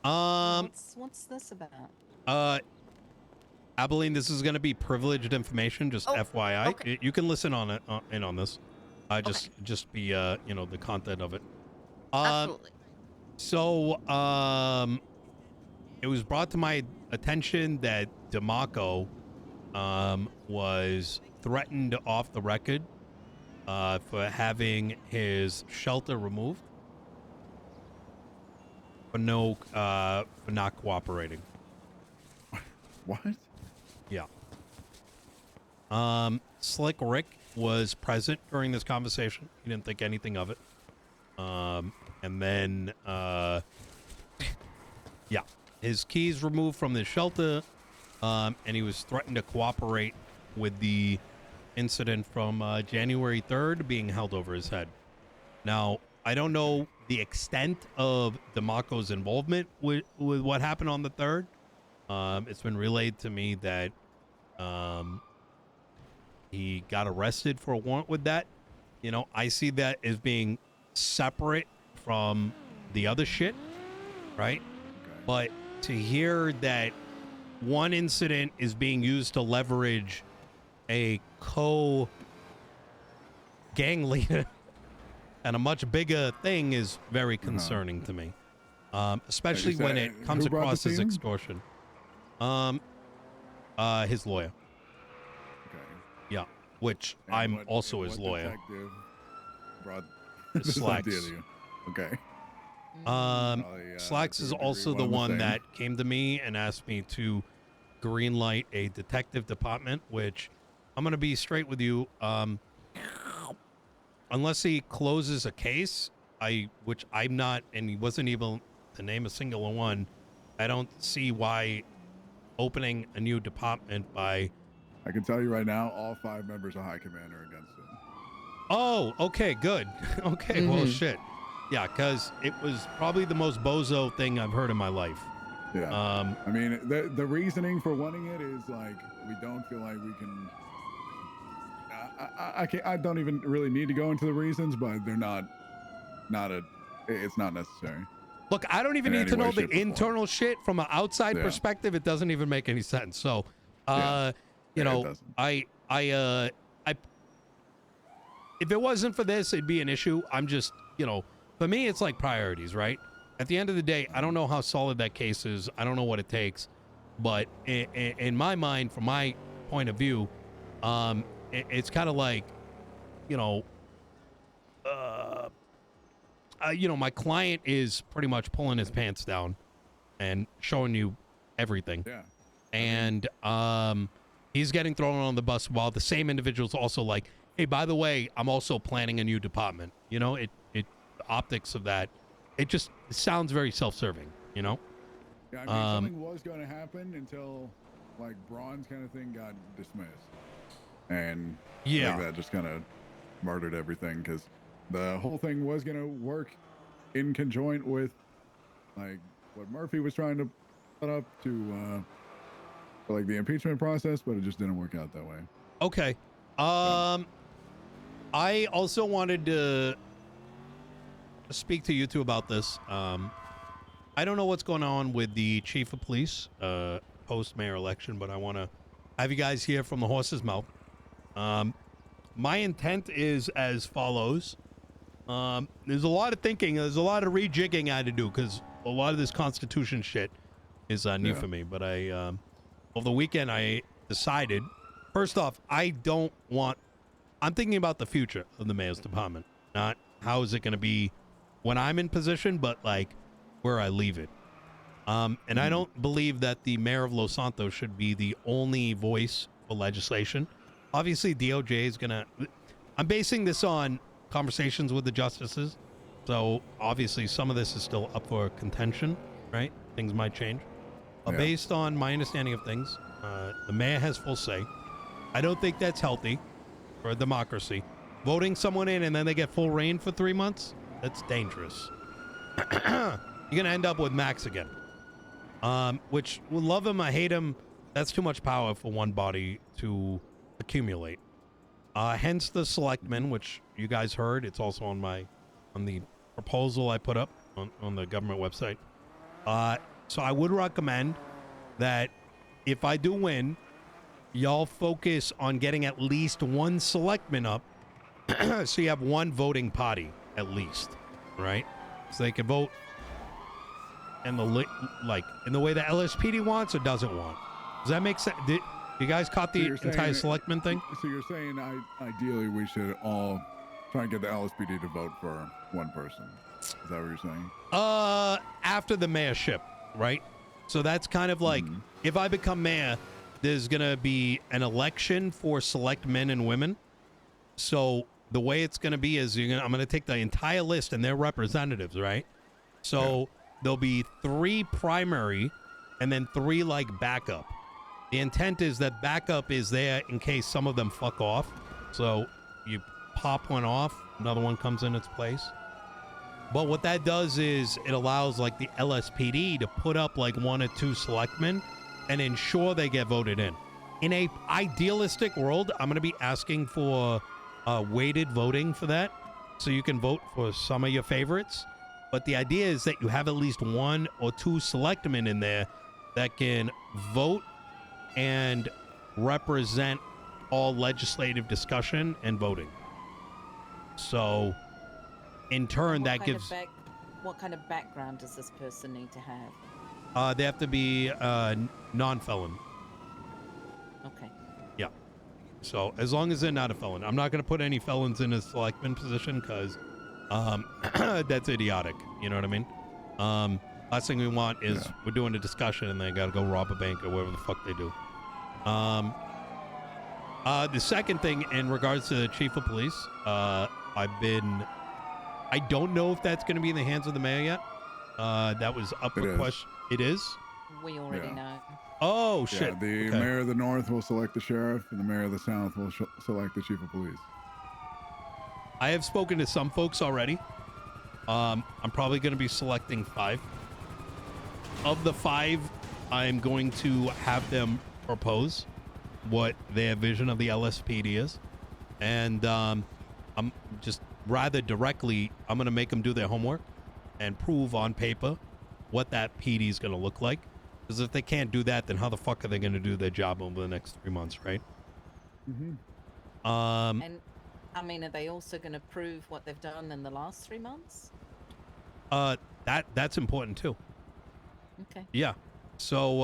What's this about? Abilene, this is going to be privileged information, just FYI. Okay. You can listen on it in on this. Just be you know, the content of it. Absolutely. So it was brought to my attention that DeMarco was threatened off the record for having his shelter removed for not cooperating. What? Yeah. Slick Rick was present during this conversation. He didn't think anything of it. And then yeah, his keys removed from the shelter, and he was threatened to cooperate with the incident from January 3rd being held over his head. Now, I don't know the extent of DeMarco's involvement with what happened on the 3rd. It's been relayed to me that he got arrested for a warrant with that. You know, I see that as being separate from the other shit, right? Okay. But to hear that one incident is being used to leverage a co-gang leader and a much bigger thing is very concerning to me, especially when it comes across as extortion. His lawyer. Okay. Yeah, which And I'm what- also and his what lawyer. detective brought this Slacks. idea to you? Okay. Slacks to is a degree, also one the and the one same. that came to me and asked me to green light a detective department, which I'm going to be straight with you. Unless he closes a case, which I'm not, and he wasn't able to name a single one, I don't see why opening a new department by... I can tell you right now, all 5 members of High Command are against it. Oh, okay, good. Okay, well, shit. Yeah, because it was probably the most bozo thing I've heard in my life. Yeah. I mean, the reasoning for wanting it is like, we don't feel like we can... I don't even really need to go into the reasons, but they're it's not necessary. Look, I don't even In need any to know way, the shape, or form. internal shit from an outside perspective. It doesn't even make any sense. So, you it know, doesn't. if it wasn't for this, it'd be an issue. I'm just, you know, for me, it's like priorities, right? At the end of the day, I don't know how solid that case is. I don't know what it takes, but in my mind, from my point of view, it's kind of like, you know, my client is pretty much pulling his pants down and showing you everything. Yeah. And he's getting thrown on the bus while the same individual's also like, hey, by the way, I'm also planning a new department. You know, the optics of that, it just sounds very self-serving, you know? Yeah, I mean, something was going to happen until, like, Braun's kind of thing got dismissed. And I think that just kind of murdered everything, because the whole thing was going to work in conjoint with, like, what Murphy was trying to put up to, for, like, the impeachment process, but it just didn't work out that way. Okay. I also wanted to speak to you two about this. I don't know what's going on with the chief of police post-mayor election, but I want to have you guys hear from the horse's mouth. My intent is as follows. There's a lot of thinking. There's a lot of rejigging I had to do because a lot of this Constitution shit is new for me. But over the weekend, I decided, first off, I'm thinking about the future of the mayor's department, not how is it going to be when I'm in position, but like where I leave it. And I don't believe that the mayor of Los Santos should be the only voice for legislation. Obviously, DOJ is going to... I'm basing this on conversations with the justices. So, obviously, some of this is still up for contention, right? Things might change. But based on my understanding of things, the mayor has full say. I don't think that's healthy for a democracy. Voting someone in and then they get full reign for 3 months, that's dangerous. You're going to end up with Max again. Which, will love him, I hate him, that's too much power for one body to accumulate. Hence the selectmen, which you guys heard. It's also on the proposal I put up on the government website. So I would recommend that if I do win, y'all focus on getting at least one selectman up so you have one voting party at least, right? So they can vote in the in the way the LSPD wants or doesn't want. Does that make sense? You guys caught the entire selectman thing? So you're saying ideally we should all try and get the LSPD to vote for one person. Is that what you're saying? After the mayorship, right? So that's kind of like, if I become mayor, there's going to be an election for select men and women. So the way it's going to be is I'm going to take the entire list and their representatives, right? So there'll be 3 primary and then 3 like backup. The intent is that backup is there in case some of them fuck off. So you pop one off, another one comes in its place. But what that does is it allows like the LSPD to put up like 1 or 2 selectmen and ensure they get voted in. In a idealistic world, I'm going to be asking for weighted voting for that. So you can vote for some of your favorites. But the idea is that you have at least 1 or 2 selectmen in there that can vote and represent all legislative discussion and voting. So in turn, that gives... what kind of background does this person need to have? They have to be non-felon. Okay. Yeah. So as long as they're not a felon. I'm not going to put any felons in a selectman position because that's idiotic. You know what I mean? Last thing we want is we're doing a discussion and they got to go rob a bank or whatever the fuck they do. The second thing in regards to the chief of police, I don't know if that's going to be in the hands of the mayor yet. That was up for question. It is? We already know. Oh, shit. Yeah, the mayor of the north will select the sheriff and the mayor of the south will select the chief of police. I have spoken to some folks already. I'm probably going to be selecting 5. Of the 5, I'm going to have them propose what their vision of the LSPD is. And I'm just rather directly, I'm going to make them do their homework and prove on paper what that PD is going to look like. Because if they can't do that, then how the fuck are they going to do their job over the next 3 months, right? And I mean, are they also going to prove what they've done in the last 3 months? That's important too. Okay. Yeah. So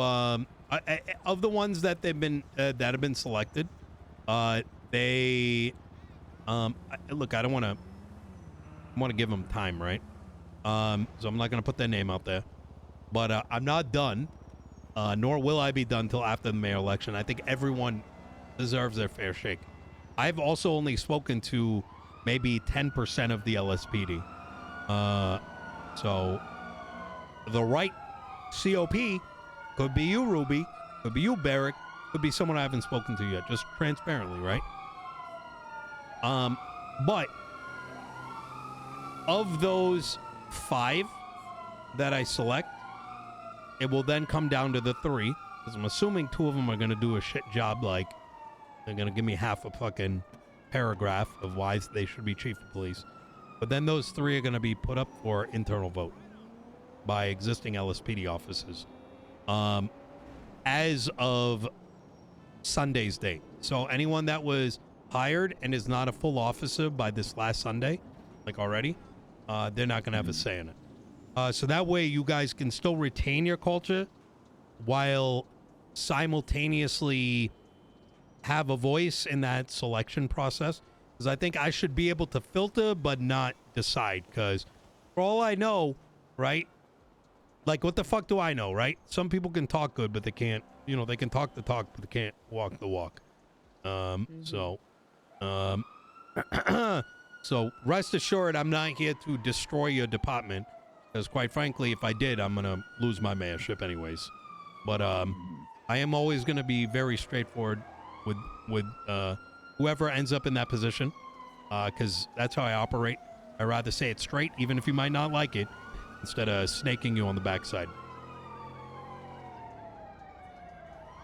of the ones that they've been that have been selected, they look. I don't want to. I want to give them time, right? So I'm not going to put their name out there. But I'm not done, nor will I be done till after the mayor election. I think everyone deserves their fair shake. I've also only spoken to maybe 10% of the LSPD. So the right COP could be you, Ruby, could be you, Beric, could be someone I haven't spoken to yet, just transparently, right? But of those 5 that I select, it will then come down to the 3, because I'm assuming 2 of them are going to do a shit job, like they're going to give me half a fucking paragraph of why they should be chief of police. But then those 3 are going to be put up for internal vote by existing LSPD officers as of Sunday's date. So anyone that was hired and is not a full officer by this last Sunday, like already, they're not going to have a say in it. So that way you guys can still retain your culture while simultaneously have a voice in that selection process. Because I think I should be able to filter but not decide. Because for all I know, right? Like, what the fuck do I know, right? Some people can talk good, but they can't, you know, they can talk the talk, but they can't walk the walk. So rest assured, I'm not here to destroy your department. Because quite frankly, if I did, I'm going to lose my mayorship anyways. But I am always going to be very straightforward with whoever ends up in that position. Because that's how I operate. I'd rather say it straight, even if you might not like it, instead of snaking you on the backside.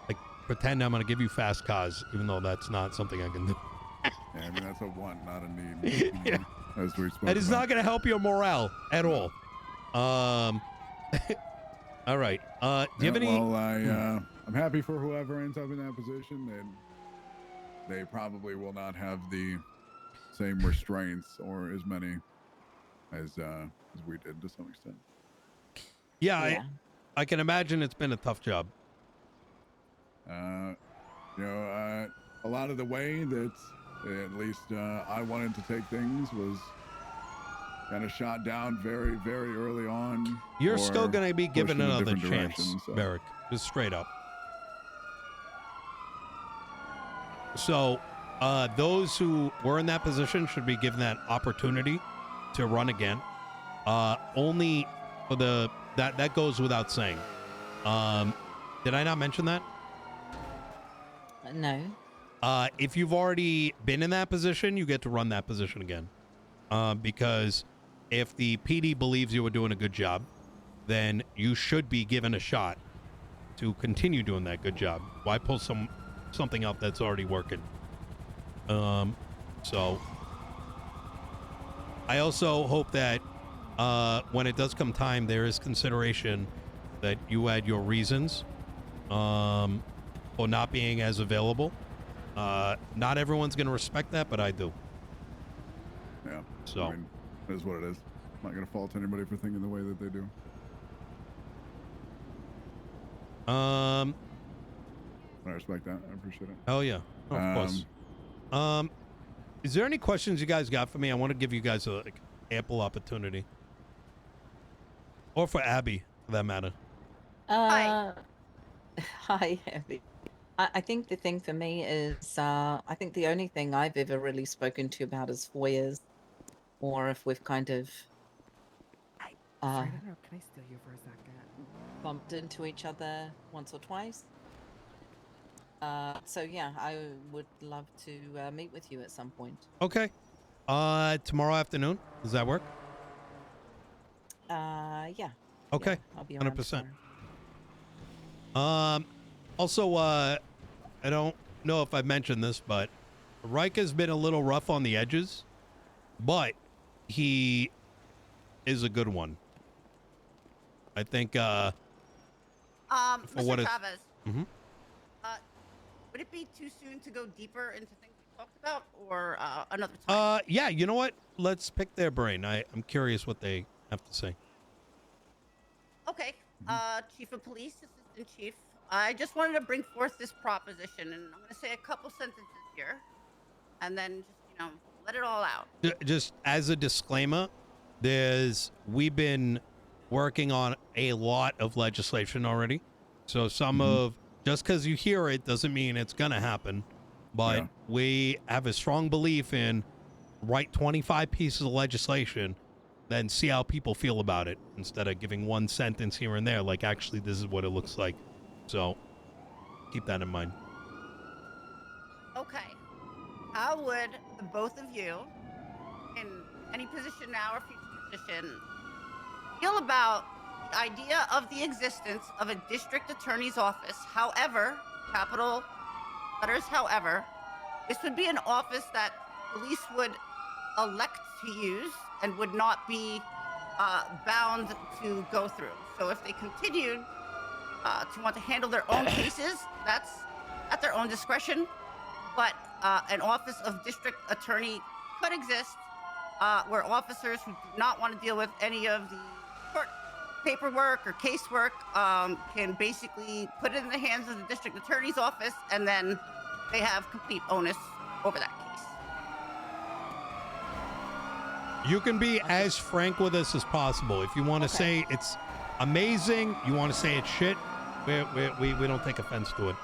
Like, pretend I'm going to give you fast cars, even though that's not something I can do. Yeah, I mean, that's a want, not a need. Yeah. As we spoke That is about. not going to help your morale at all. All right. Do you have any? Well, I'm happy for whoever ends up in that position. And they probably will not have the same restraints or as many as we did to some extent. Yeah, I can imagine it's been a tough job. A lot of the way that at least I wanted to take things was kind of shot down very, very early on. You're still going to be given another chance, so. Beric, just straight up. So those who were in that position should be given that opportunity to run again. Only for that goes without saying. Did I not mention that? No. If you've already been in that position, you get to run that position again. Because if the PD believes you were doing a good job, then you should be given a shot to continue doing that good job. Why pull something out that's already working? So I also hope that when it does come time, there is consideration that you had your reasons for not being as available. Not everyone's going to respect that, but I do. Yeah. So I mean, it is what it is. I'm not going to fault anybody for thinking the way that they do. I respect that. I appreciate it. Oh yeah, of course. Is there any questions you guys got for me? I want to give you guys a ample opportunity, or for Abby, for that matter. Hi, Abby. I think the thing for me is, I think the only thing I've ever really spoken to you about is foyers, or if we've kind of sorry to interrupt. Can I steal you for a second? bumped into each other once or twice. So yeah, I would love to meet with you at some point. Okay. Tomorrow afternoon. Does that work? Yeah. Okay. Yeah, I'll be around 100%. tomorrow. Also, I don't know if I've mentioned this, but Reich has been a little rough on the edges, but he is a good one. I think, Mr. what Chavez. Mm-hmm. Would it be too soon to go deeper into things we talked about, or another time? Yeah, you know what? Let's pick their brain. I'm curious what they have to say. Okay. Chief of Police, Assistant Chief. I just wanted to bring forth this proposition, and I'm going to say a couple sentences here, and then just, let it all out. Just as a disclaimer, we've been working on a lot of legislation already. So just because you hear it doesn't mean it's going to happen. But we have a strong belief in write 25 pieces of legislation, then see how people feel about it instead of giving one sentence here and there. Like, actually, this is what it looks like. So keep that in mind. Okay. How would the both of you, in any position now or future position, feel about the idea of the existence of a district attorney's office? However, capital letters, however, this would be an office that police would elect to use and would not be bound to go through. So if they continued to want to handle their own cases, that's at their own discretion. But an office of district attorney could exist where officers who do not want to deal with any of the court paperwork or casework can basically put it in the hands of the district attorney's office, and then they have complete onus over that case. You can be as frank with us as possible. If you want to say it's amazing, you want to say it's shit, we don't take offense to it.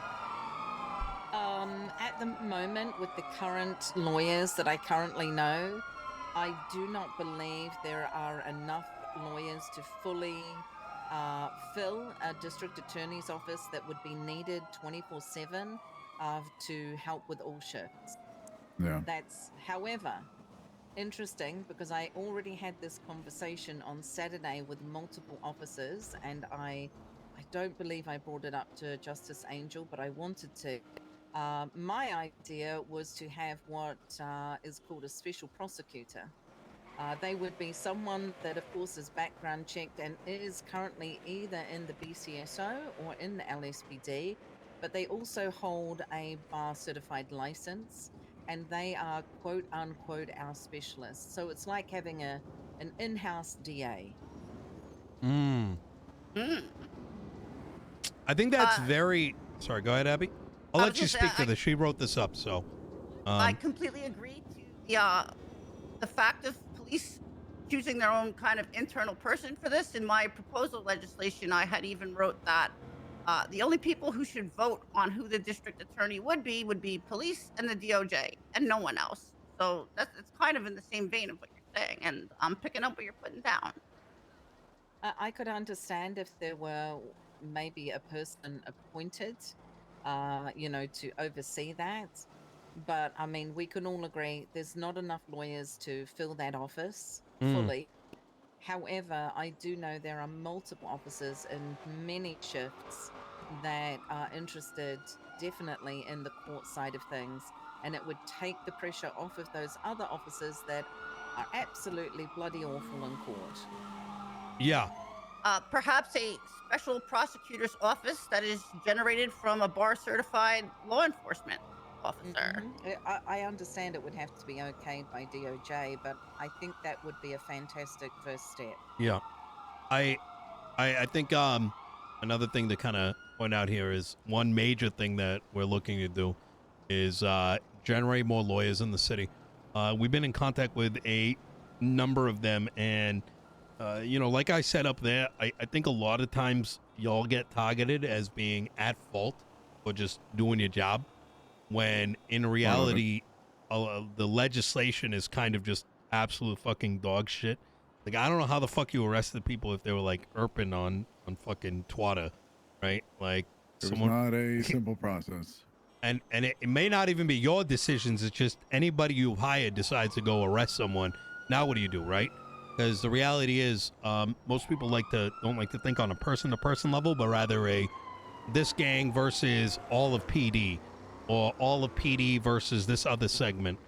At the moment, with the current lawyers that I currently know, I do not believe there are enough lawyers to fully fill a district attorney's office that would be needed 24/7 to help with all shifts. Yeah. That's, however, interesting because I already had this conversation on Saturday with multiple officers, and I don't believe I brought it up to Justice Angel, but I wanted to. My idea was to have what is called a special prosecutor They would be someone that, of course, is background checked and is currently either in the BCSO or in the LSPD, but they also hold a bar certified license, and they are quote unquote our specialists. So it's like having an in-house DA. Mm. Mm. I think that's very. Sorry, go ahead, Abby. I'll let you speak to this. She wrote this up, so. I completely agree to the fact of police choosing their own kind of internal person for this. In my proposal legislation, I had even wrote that the only people who should vote on who the district attorney would be police and the DOJ and no one else. So it's kind of in the same vein of what you're saying, and I'm picking up what you're putting down. I could understand if there were maybe a person appointed, to oversee that. But I mean, we can all agree there's not enough lawyers to fill that office fully. However, I do know there are multiple officers in many shifts that are interested definitely in the court side of things. And it would take the pressure off of those other officers that are absolutely bloody awful in court. Yeah. Perhaps a special prosecutor's office that is generated from a bar certified law enforcement officer. I understand it would have to be okayed by DOJ, but I think that would be a fantastic first step. Yeah. I think another thing to kind of point out here is one major thing that we're looking to do is generate more lawyers in the city. We've been in contact with a number of them, and like I said up there, I think a lot of times y'all get targeted as being at fault for just doing your job, when in reality the legislation is kind of just absolute fucking dog shit. Like, I don't know how the fuck you arrested people if they were like erping on fucking Twitter, right? Like, it's not a simple process. And it may not even be your decisions. It's just anybody you've hired decides to go arrest someone. Now what do you do, right? Because the reality is, most people don't like to think on a person-to-person level, but rather this gang versus all of PD, or all of PD versus this other segment.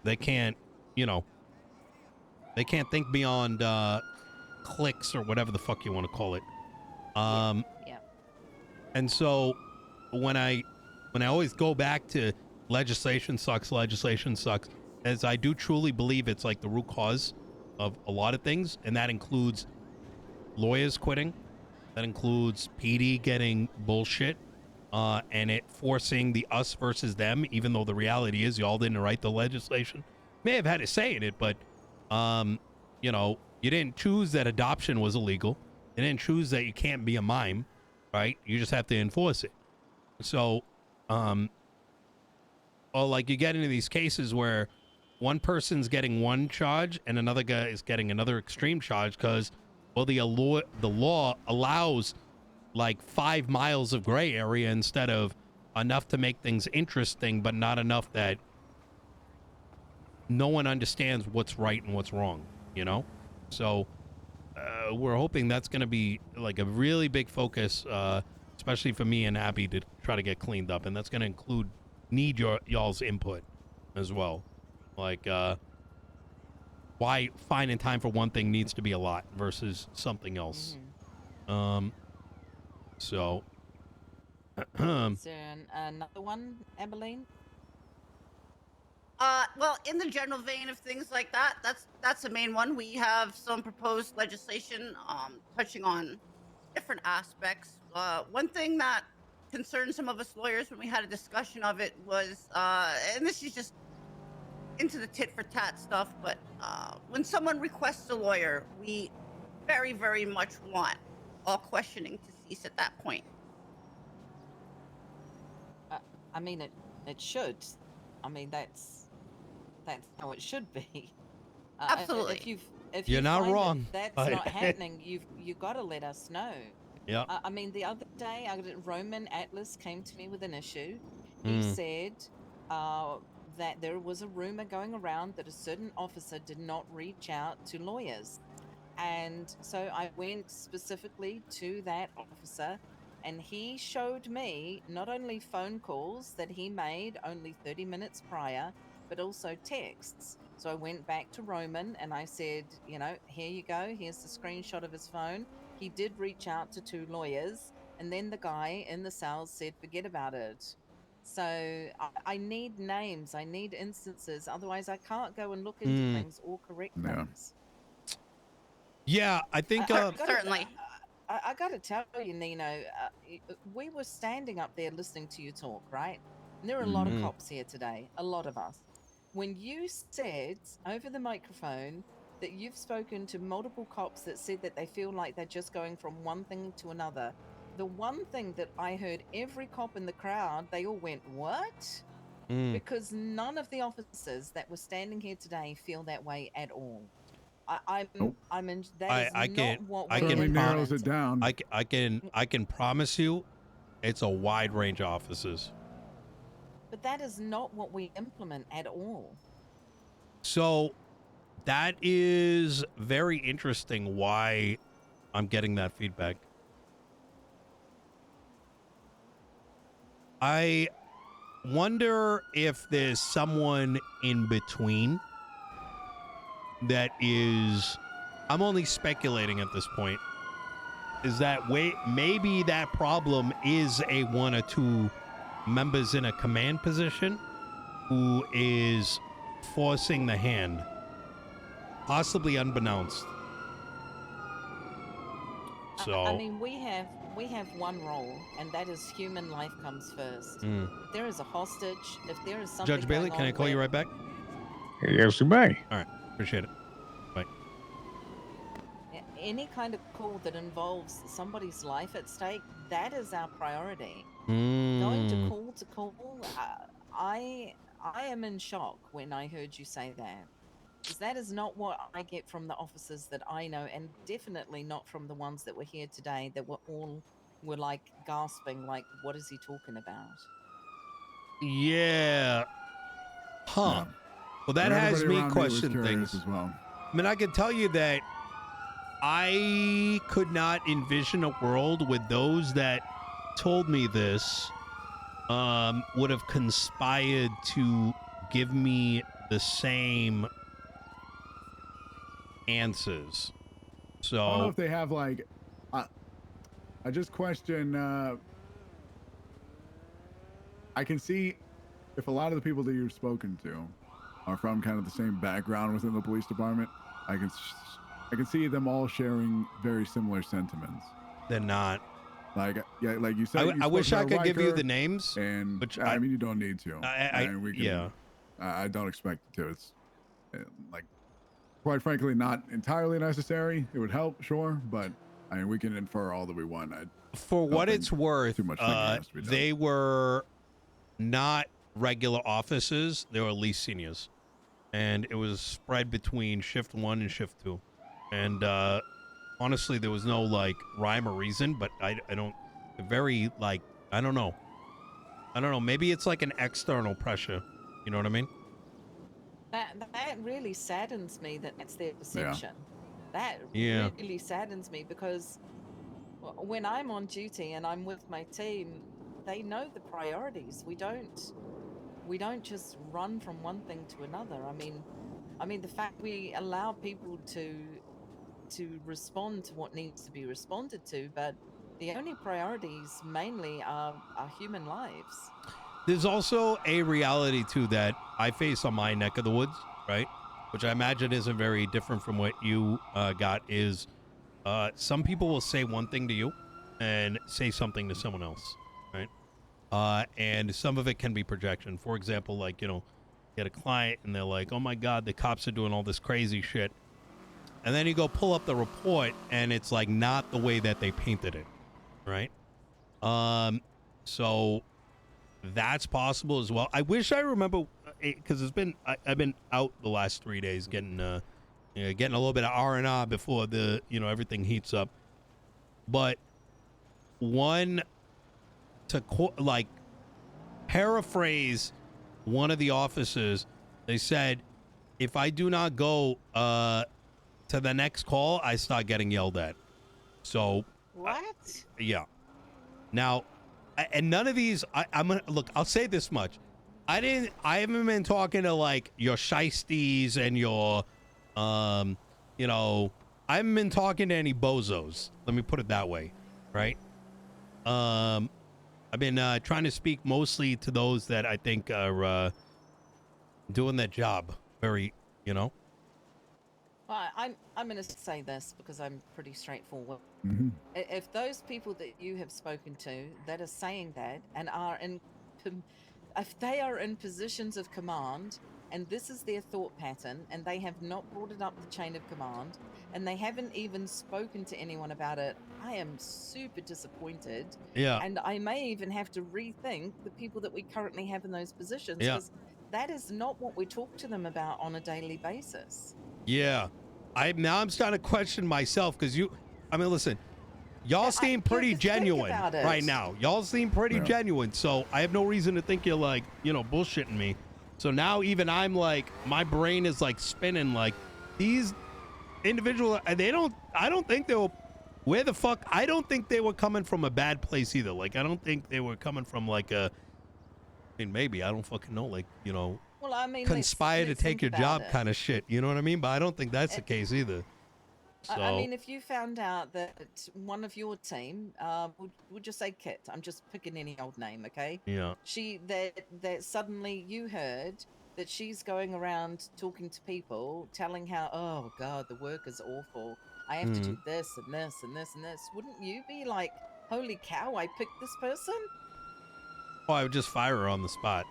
They can't, they can't think beyond clicks or whatever the fuck you want to call it. Yeah. And so when I always go back to legislation sucks, as I do truly believe it's like the root cause of a lot of things, and that includes lawyers quitting, that includes PD getting bullshit, and it forcing the us versus them, even though the reality is y'all didn't write the legislation. May have had a say in it, but you didn't choose that adoption was illegal. You didn't choose that you can't be a mime, right? You just have to enforce it. So, or like you get into these cases where one person's getting one charge and another guy is getting another extreme charge because, well, the law allows like 5 miles of gray area instead of enough to make things interesting, but not enough that no one understands what's right and what's wrong, So we're hoping that's going to be like a really big focus, especially for me and Abby, to try to get cleaned up. And that's going to need y'all's input as well. Like, why finding time for one thing needs to be a lot versus something else. So. Is there another one, Emeline? Well, in the general vein of things like that, that's the main one. We have some proposed legislation touching on different aspects. One thing that concerned some of us lawyers when we had a discussion of it was, and this is just into the tit for tat stuff, but when someone requests a lawyer, we very, very much want all questioning to cease at that point. I mean, it should. I mean, that's how it should be. Absolutely. If you're not wrong. That's not happening. You've got to let us know. Yeah. I mean, the other day, Roman Atlas came to me with an issue. He said that there was a rumor going around that a certain officer did not reach out to lawyers. And so I went specifically to that officer, and he showed me not only phone calls that he made only 30 minutes prior, but also texts. So I went back to Roman and I said, you know, here you go. Here's the screenshot of his phone. He did reach out to 2 lawyers, and then the guy in the cells said, forget about it. So I need names. I need instances. Otherwise, I can't go and look into things or correct things. Yeah, I think Certainly. I got to tell you, Nino, we were standing up there listening to you talk, right? And there are a lot of cops here today, a lot of us. When you said over the microphone that you've spoken to multiple cops that said that they feel like they're just going from one thing to another, the one thing that I heard every cop in the crowd, they all went, what? Because none of the officers that were standing here today feel that way at all. That is not what I certainly can narrows it down. I can promise you, it's a wide range of officers. But that is not what we implement at all. So that is very interesting why I'm getting that feedback. I wonder if there's someone in between that is, I'm only speculating at this point, is that maybe that problem is a 1 or 2 members in a command position who is forcing the hand, possibly unbeknownst. So I mean, we have one role, and that is human life comes first. If there is a hostage, if there is something Judge Bailey, can I call you right back? Yes, you may. All right, appreciate it. Bye. Any kind of call that involves somebody's life at stake, that is our priority. Mm. Going to call, I am in shock when I heard you say that. Because that is not what I get from the officers that I know, and definitely not from the ones that were here today that were like gasping, like, what is he talking about? Yeah. Huh. Yeah. Well, that has me question things as well. I mean, I can tell you that I could not envision a world with those that told me this would have conspired to give me the same answers. So I don't know if they have like, I just question. I can see if a lot of the people that you've spoken to are from kind of the same background within the police department. I can see them all sharing very similar sentiments. they're not. Like, yeah, like you said. I wish I could give you the names, and which I mean, you don't need to. Yeah. I don't expect you to. It's like, quite frankly, not entirely necessary. It would help, sure, but I mean, we can infer all that we want. For what it's worth, too much thinking has to be done. they were not regular officers. They were least seniors, and it was spread between shift 1 and shift 2. And honestly, there was no like rhyme or reason, but I don't very like I don't know. Maybe it's like an external pressure. You know what I mean? That really saddens me that that's their perception. That really saddens me, because when I'm on duty and I'm with my team, they know the priorities. We don't just run from one thing to another. I mean the fact we allow people to respond to what needs to be responded to, but the only priorities mainly are human lives. There's also a reality too that I face on my neck of the woods, right? Which I imagine isn't very different from what you got. Is some people will say one thing to you and say something to someone else, right? And some of it can be projection. For example, like, you know, you get a client and they're like, "Oh my God, the cops are doing all this crazy shit," and then you go pull up the report and it's like not the way that they painted it, right? So that's possible as well. I wish I remember, because I've been out the last 3 days getting a little bit of R&R before the everything heats up. But one to like paraphrase one of the officers, they said, if I do not go to the next call, I start getting yelled at. So What? yeah. Now, and none of these, I'm gonna look. I'll say this much: I haven't been talking to like your shisties and your, you know, I haven't been talking to any bozos. Let me put it that way, right? I've been trying to speak mostly to those that I think are doing their job very, you know. Well, I'm going to say this because I'm pretty straightforward. Mm-hmm. If those people that you have spoken to that are saying that and are in, if they are in positions of command and this is their thought pattern and they have not brought it up the chain of command and they haven't even spoken to anyone about it, I am super disappointed. Yeah. And I may even have to rethink the people that we currently have in those positions Yeah. because that is not what we talk to them about on a daily basis. Yeah. I'm starting to question myself because listen, y'all seem pretty genuine right now. Y'all seem pretty genuine. So I have no reason to think you're like, you know, bullshitting me. So now even I'm like, my brain is like spinning like these individuals, I don't think they were, where the fuck, I don't think they were coming from a bad place either. Like, I don't think they were coming from like I mean, maybe, I don't fucking know, like, you know, well, I mean, conspire to let's take your think job about it. kind of shit. You know what I mean? But I don't think that's the case either. So, I mean, if you found out that one of your team, we'll just say Kit. I'm just picking any old name, okay? yeah. That suddenly you heard that she's going around talking to people, telling how, oh God, the work is awful. I have to do this and this and this and this. Wouldn't you be like, holy cow, I picked this person? Oh, I would just fire her on the spot.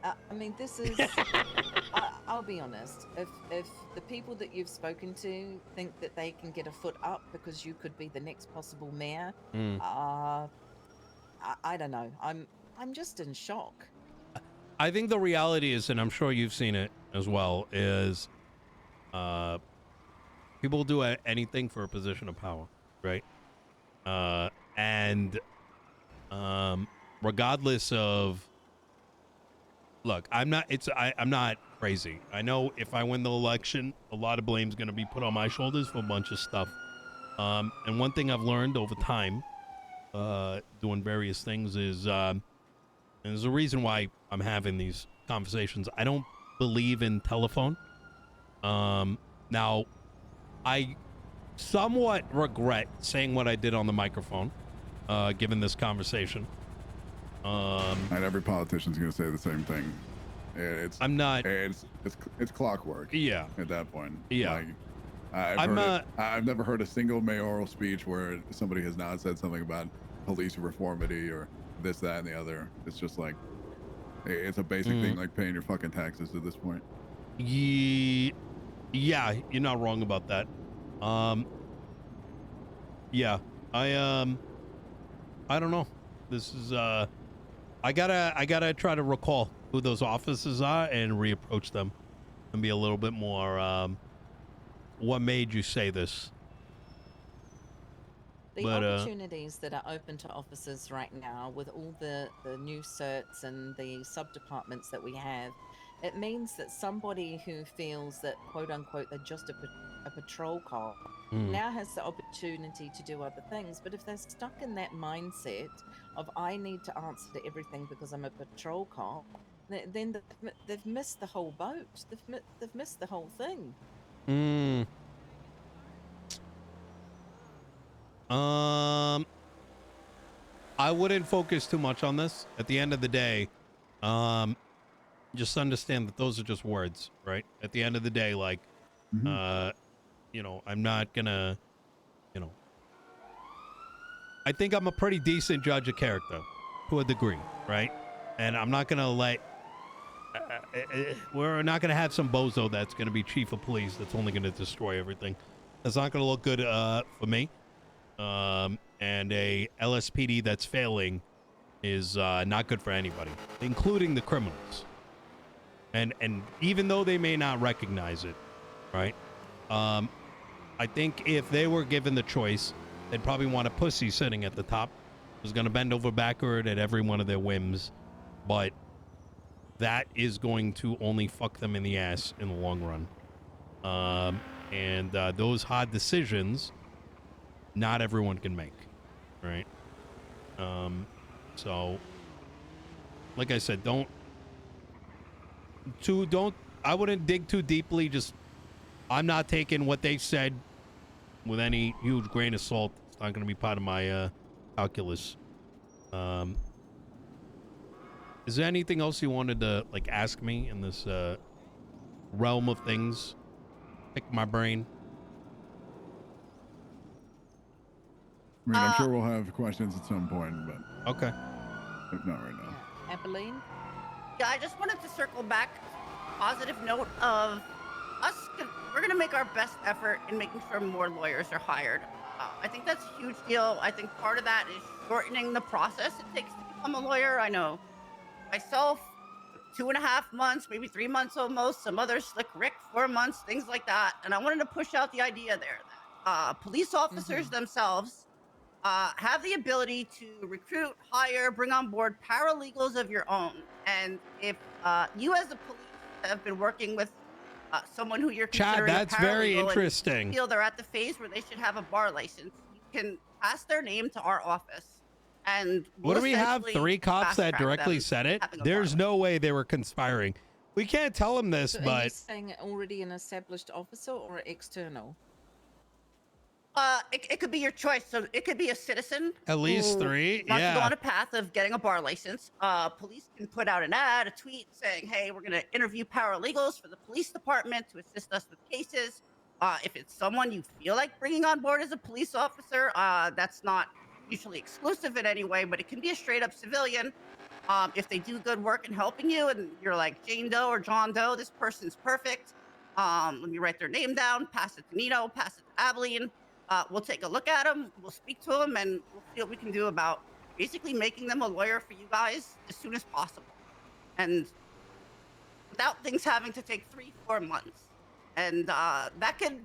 I mean, this is. I'll be honest. If the people that you've spoken to think that they can get a foot up because you could be the next possible mayor, I don't know. I'm just in shock. I think the reality is, and I'm sure you've seen it as well, is people do anything for a position of power, right? And regardless of, look, I'm not crazy. I know if I win the election, a lot of blame's going to be put on my shoulders for a bunch of stuff. And one thing I've learned over time, doing various things is, and there's a reason why I'm having these conversations. I don't believe in telephone. Now, I somewhat regret saying what I did on the microphone, given this conversation. And every politician's going to say the same thing. It's clockwork. Yeah. At that point. Yeah. Like, I've never heard a single mayoral speech where somebody has not said something about police reformity or this, that, and the other. It's just like, it's a basic thing like paying your fucking taxes at this point. Yeah, you're not wrong about that. Yeah, I don't know. This is, I gotta try to recall who those officers are and reapproach them and be a little bit more, what made you say this? The opportunities that are open to officers right now with all the new certs and the sub-departments that we have, it means that somebody who feels that, quote unquote, they're just a patrol cop now has the opportunity to do other things. But if they're stuck in that mindset of, I need to answer to everything because I'm a patrol cop, then they've missed the whole boat. They've missed the whole thing. I wouldn't focus too much on this. At the end of the day, just understand that those are just words, right? At the end of the day, like, you know, I'm not gonna, you know, I think I'm a pretty decent judge of character to a degree, right? And I'm not gonna let, we're not gonna have some bozo that's gonna be chief of police that's only gonna destroy everything. That's not gonna look good for me. And a LSPD that's failing is not good for anybody, including the criminals. And even though they may not recognize it, right? I think if they were given the choice, they'd probably want a pussy sitting at the top who's going to bend over backward at every one of their whims. But that is going to only fuck them in the ass in the long run. And those hard decisions, not everyone can make, right? So like I said, I wouldn't dig too deeply. Just, I'm not taking what they said with any huge grain of salt. It's not going to be part of my calculus. Is there anything else you wanted to like ask me in this realm of things? Pick my brain. I mean, I'm sure we'll have questions at some point, but okay, if not right now. Abilene? Yeah, I just wanted to circle back to a positive note of us. We're going to make our best effort in making sure more lawyers are hired. I think that's a huge deal. I think part of that is shortening the process it takes to become a lawyer. I know myself, 2.5 months, maybe 3 months almost. Some others, Slick Rick, 4 months, things like that. And I wanted to push out the idea there that police officers themselves have the ability to recruit, hire, bring on board paralegals of your own. And if you as a police have been working with someone who you're considering Chad, that's a very paralegal interesting. and feel they're at the phase where they should have a bar license, you can pass their name to our office. And What do we have? essentially 3 cops fast that track directly them said it? having a bar There's no license. way they were conspiring. We can't tell them this, So are you but saying already an established officer or external? It could be your choice. So it could be a citizen. at least who 3. wants to go Yeah. on a path of getting a bar license. Police can put out an ad, a tweet saying, "Hey, we're going to interview paralegals for the police department to assist us with cases." If it's someone you feel like bringing on board as a police officer, that's not usually exclusive in any way, but it can be a straight up civilian. If they do good work in helping you, and you're like Jane Doe or John Doe, this person's perfect. Let me write their name down, pass it to Nino, pass it to Abilene. We'll take a look at them, we'll speak to them, and we'll see what we can do about basically making them a lawyer for you guys as soon as possible. And without things having to take 3-4 months. And that can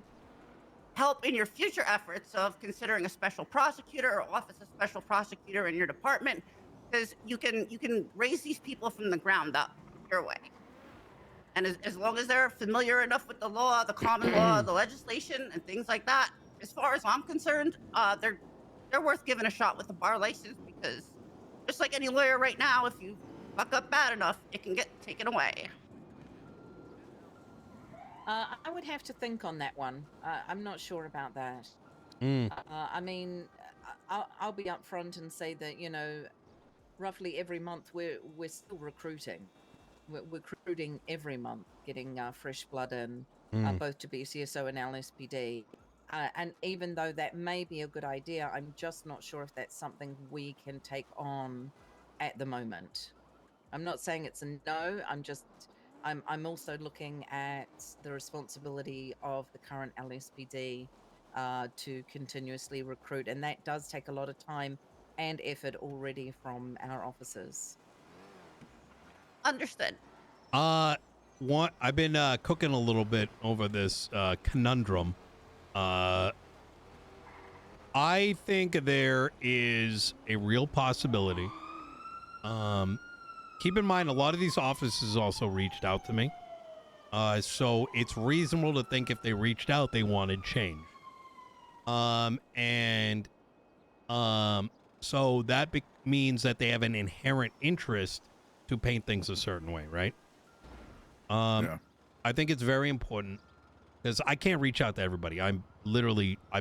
help in your future efforts of considering a special prosecutor or office of special prosecutor in your department, because you can raise these people from the ground up your way. And as long as they're familiar enough with the law, the common law, the legislation, and things like that, as far as I'm concerned, they're worth giving a shot with a bar license, because just like any lawyer right now, if you fuck up bad enough, it can get taken away. I would have to think on that one. I'm not sure about that. I mean, I'll be upfront and say that, you know, roughly every month we're still recruiting. We're recruiting every month, getting fresh blood in, both to BCSO and LSPD. And even though that may be a good idea, I'm just not sure if that's something we can take on at the moment. I'm not saying it's a no. I'm also looking at the responsibility of the current LSPD to continuously recruit, and that does take a lot of time and effort already from our officers. Understood. I've been cooking a little bit over this conundrum. I think there is a real possibility. Keep in mind, a lot of these offices also reached out to me. So it's reasonable to think if they reached out, they wanted change. So that means that they have an inherent interest to paint things a certain way, right? Yeah. I think it's very important, because I can't reach out to everybody. I've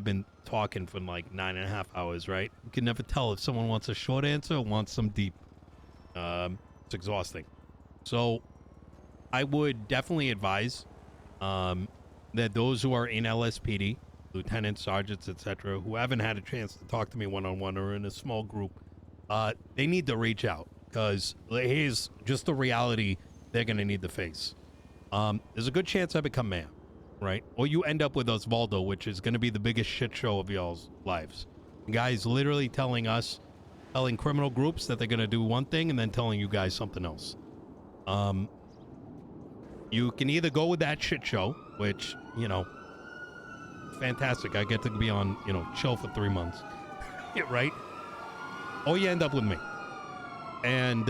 been talking for like 9.5 hours, right? You can never tell if someone wants a short answer or wants some deep. It's exhausting. So I would definitely advise that those who are in LSPD, lieutenants, sergeants, etc., who haven't had a chance to talk to me one-on-one or in a small group, they need to reach out, because here's just the reality they're going to need to face. There's a good chance I become mayor, right? Or you end up with Osvaldo, which is going to be the biggest shit show of y'all's lives. The guy's literally telling criminal groups that they're going to do one thing and then telling you guys something else. You can either go with that shit show, which, you know, fantastic. I get to be on, you know, chill for 3 months. Yeah, right? Or you end up with me. And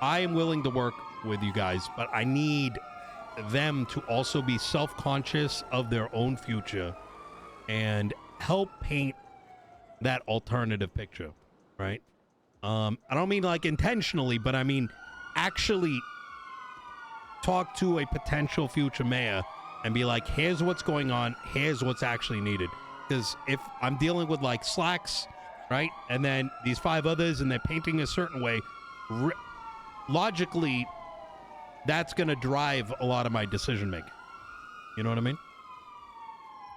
I am willing to work with you guys, but I need them to also be self-conscious of their own future and help paint that alternative picture, right? I don't mean like intentionally, but I mean actually talk to a potential future mayor and be like, here's what's going on, here's what's actually needed. Because if I'm dealing with like slacks, right, and then these 5 others and they're painting a certain way, logically, that's going to drive a lot of my decision making. You know what I mean?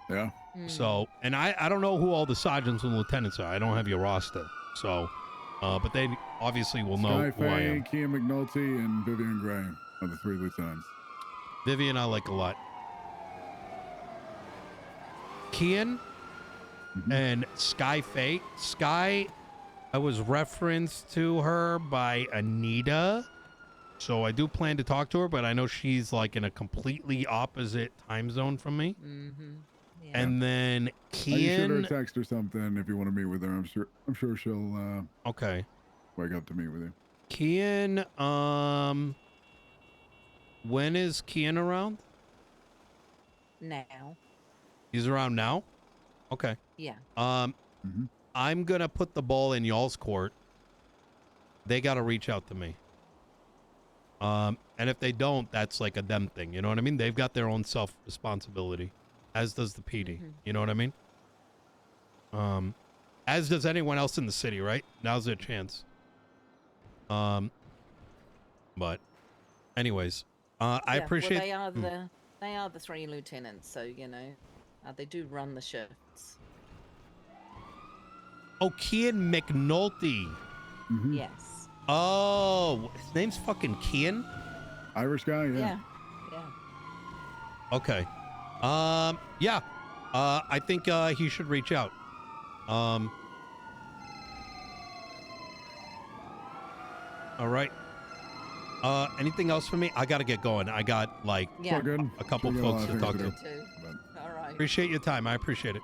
Yeah. So, and I don't know who all the sergeants and lieutenants are. I don't have your roster. So, but they obviously will know who I am. Kian McNulty, and Vivian Gray are the 3 lieutenants. Vivian, I like a lot. Kian and Sky Faye. Sky, I was referenced to her by Anita. So I do plan to talk to her, but I know she's like in a completely opposite time zone from me. Yeah. And then You shoot her a Kian. text or something if you want to meet with her. I'm sure she'll Okay. wake up to meet with you. Kian, when is Kian around? Now. He's around now? Okay. Yeah. I'm gonna put the ball in y'all's court. They gotta reach out to me. And if they don't, that's like a them thing. You know what I mean? They've got their own self-responsibility, as does the PD. You know what I mean? As does anyone else in the city, right? Now's their chance. But anyways, I appreciate. Well, they are the 3 lieutenants, so you know, they do run the shifts. Oh, Kian McNulty. Yes. Oh, his name's fucking Kian? Irish guy, yeah. Yeah. Okay. Yeah. I think he should reach out. All right. Anything else for me? I gotta get going. I got like Yeah. Good. a couple Sure got a lot folks of to things talk to. Too. All right. Appreciate your time. I appreciate it.